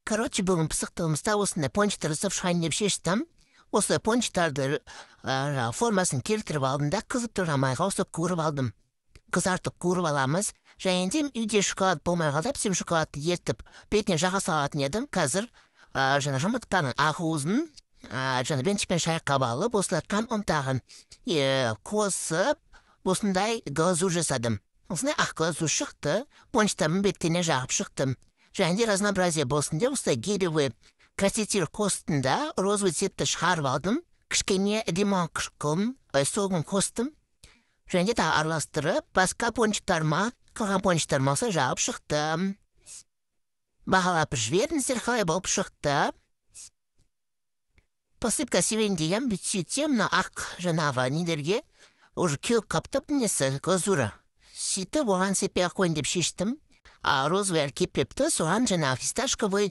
Короче, бүгін пысықтығымызда осындай пончиктар жасап шығайын деп шештім. Осы пончиктарды формасын келтіріп алдым да қызып тұрған майға қосып қуырып алдым. Қызартып қуырып аламыз. Және де үйде шоколад болмай қалды, сен шоколадты ертіп бетіне жаға салатын едім. Қазір жаңа жұмыртқаның ақуызын жаңа бенчикпен шайқап алып, осылардан ұнтағын қосып, осындай глазур жасадым. Осындай ақ глазур шықты, пончиктардың бетіне жағып шықтым. Және де разнообразие болсын деп осылай гелевый краситель қостым да розовый цветті шығарып алдым. Кішкене лимон қышқым, соғын қостым. Және де араластырып, басқа пончиктарыма, қалған пончиктарыма осылай жағып шықтым. Бағалап жіберіңіздер, қалай болып шықты. Посыпка себейін деген сөйтсем, мына ақ жаңағы нелерге уже кеуіп қаптып несі глазура. Сөйтіп оған сепе қойын деп шештім. Розовый кепепті, соған жаңағы фисташковый